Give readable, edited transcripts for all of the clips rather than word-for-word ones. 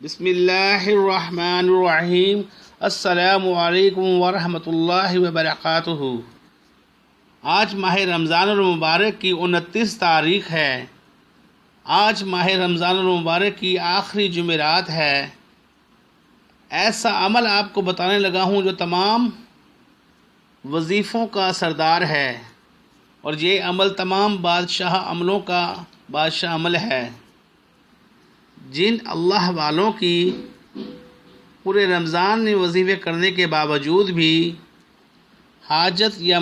بسم اللہ الرحمن الرحیم۔ السلام علیکم ورحمۃ اللہ وبرکاتہ۔ آج ماہ رمضان المبارک کی 29 تاریخ ہے۔ آج ماہ رمضان المبارک کی آخری جمعرات ہے۔ ایسا عمل آپ کو بتانے لگا ہوں جو تمام وظیفوں کا سردار ہے، اور یہ عمل تمام بادشاہ عملوں کا بادشاہ عمل ہے۔ جن اللہ والوں کی پورے رمضان میں وظیفے کرنے کے باوجود بھی حاجت یا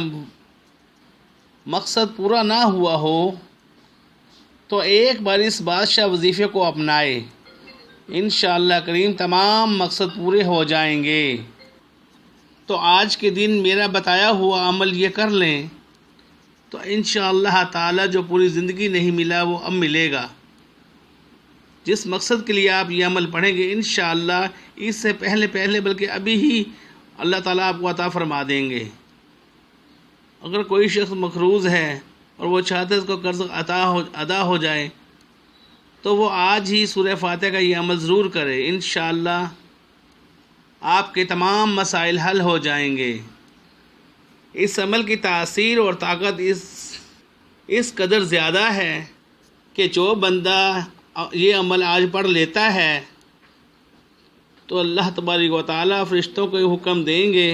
مقصد پورا نہ ہوا ہو، تو ایک بار اس بادشاہ وظیفے کو اپنائے، انشاءاللہ کریم تمام مقصد پورے ہو جائیں گے۔ تو آج کے دن میرا بتایا ہوا عمل یہ کر لیں تو انشاءاللہ تعالی جو پوری زندگی نہیں ملا وہ اب ملے گا۔ جس مقصد کے لیے آپ یہ عمل پڑھیں گے انشاءاللہ اس سے پہلے بلکہ ابھی ہی اللہ تعالیٰ آپ کو عطا فرما دیں گے۔ اگر کوئی شخص مقروض ہے اور وہ چاہتے اس کو قرض ادا ہو جائے تو وہ آج ہی سورہ فاتحہ کا یہ عمل ضرور کرے، انشاءاللہ آپ کے تمام مسائل حل ہو جائیں گے۔ اس عمل کی تاثیر اور طاقت اس قدر زیادہ ہے کہ جو بندہ یہ عمل آج پڑھ لیتا ہے تو اللہ تبارک و تعالیٰ فرشتوں کو یہ حکم دیں گے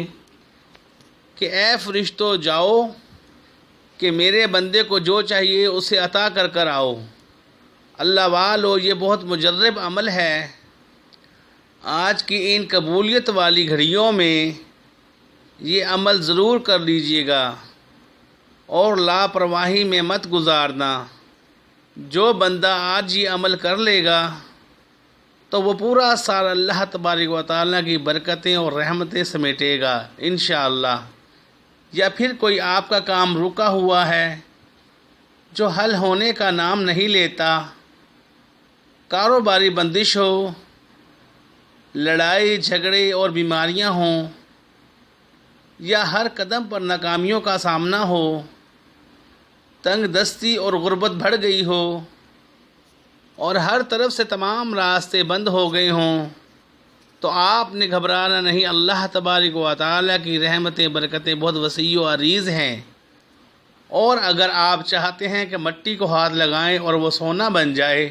کہ اے فرشتوں جاؤ کہ میرے بندے کو جو چاہیے اسے عطا کر کر آؤ۔ اللہ والو، یہ بہت مجرب عمل ہے۔ آج کی ان قبولیت والی گھڑیوں میں یہ عمل ضرور کر لیجئے گا اور لاپرواہی میں مت گزارنا۔ جو بندہ آج یہ عمل کر لے گا تو وہ پورا سال اللہ تبارک و تعالیٰ کی برکتیں اور رحمتیں سمیٹے گا انشاءاللہ۔ یا پھر کوئی آپ کا کام رکا ہوا ہے جو حل ہونے کا نام نہیں لیتا، کاروباری بندش ہو، لڑائی جھگڑے اور بیماریاں ہوں، یا ہر قدم پر ناکامیوں کا سامنا ہو، تنگ دستی اور غربت بڑھ گئی ہو، اور ہر طرف سے تمام راستے بند ہو گئے ہوں، تو آپ نے گھبرانا نہیں۔ اللہ تبارک و تعالیٰ کی رحمتیں برکتیں بہت وسیع و عریض ہیں، اور اگر آپ چاہتے ہیں کہ مٹی کو ہاتھ لگائیں اور وہ سونا بن جائے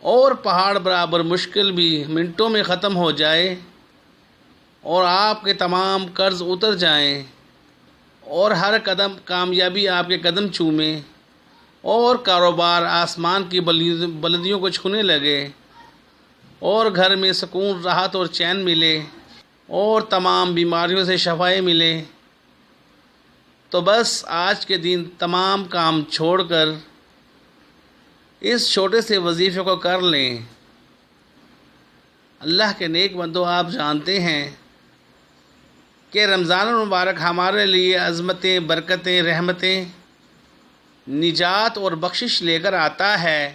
اور پہاڑ برابر مشکل بھی منٹوں میں ختم ہو جائے اور آپ کے تمام قرض اتر جائیں اور ہر قدم کامیابی آپ کے قدم چومے اور کاروبار آسمان کی بلندیوں کو چھونے لگے اور گھر میں سکون، راحت اور چین ملے اور تمام بیماریوں سے شفائیں ملے، تو بس آج کے دن تمام کام چھوڑ کر اس چھوٹے سے وظیفے کو کر لیں۔ اللہ کے نیک بندو، آپ جانتے ہیں کہ رمضان المبارک ہمارے لیے عظمتیں، برکتیں، رحمتیں، نجات اور بخشش لے کر آتا ہے،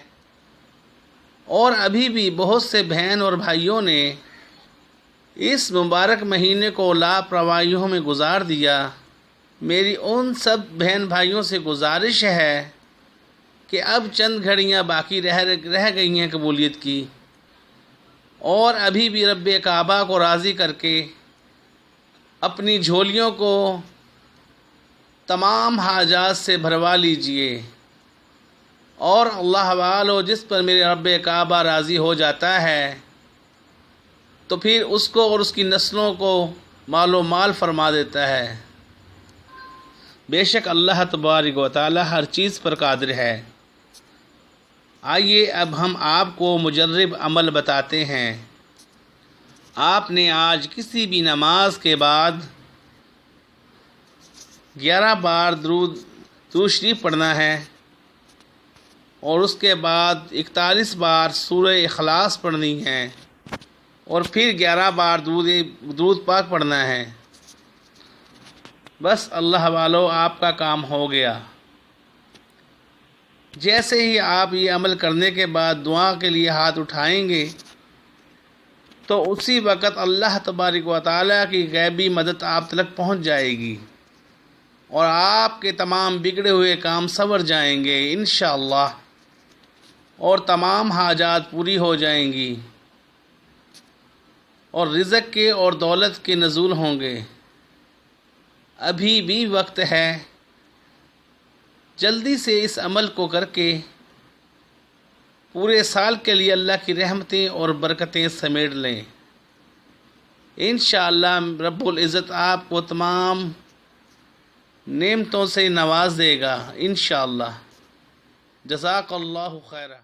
اور ابھی بھی بہت سے بہن اور بھائیوں نے اس مبارک مہینے کو لاپرواہیوں میں گزار دیا۔ میری ان سب بہن بھائیوں سے گزارش ہے کہ اب چند گھڑیاں باقی رہ گئی ہیں قبولیت کی، اور ابھی بھی رب کعبہ کو راضی کر کے اپنی جھولیوں کو تمام حاجات سے بھروا لیجئے۔ اور اللہ والو، جس پر میرے رب کعبہ راضی ہو جاتا ہے تو پھر اس کو اور اس کی نسلوں کو مال و مال فرما دیتا ہے۔ بے شک اللہ تبارک و تعالی ہر چیز پر قادر ہے۔ آئیے اب ہم آپ کو مجرب عمل بتاتے ہیں۔ آپ نے آج کسی بھی نماز کے بعد 11 بار درود شریف پڑھنا ہے، اور اس کے بعد 41 بار سورہ اخلاص پڑھنی ہے، اور پھر 11 بار درود پاک پڑھنا ہے۔ بس اللہ والو، آپ کا کام ہو گیا۔ جیسے ہی آپ یہ عمل کرنے کے بعد دعا کے لیے ہاتھ اٹھائیں گے تو اسی وقت اللہ تبارک و تعالیٰ کی غیبی مدد آپ تک پہنچ جائے گی، اور آپ کے تمام بگڑے ہوئے کام سنور جائیں گے انشاءاللہ، اور تمام حاجات پوری ہو جائیں گی۔ اور رزق کے اور دولت کے نزول ہوں گے۔ ابھی بھی وقت ہے، جلدی سے اس عمل کو کر کے پورے سال کے لیے اللہ کی رحمتیں اور برکتیں سمیٹ لیں۔ انشاءاللہ رب العزت آپ کو تمام نعمتوں سے نواز دے گا انشاءاللہ۔ جزاک اللہ خیرہ۔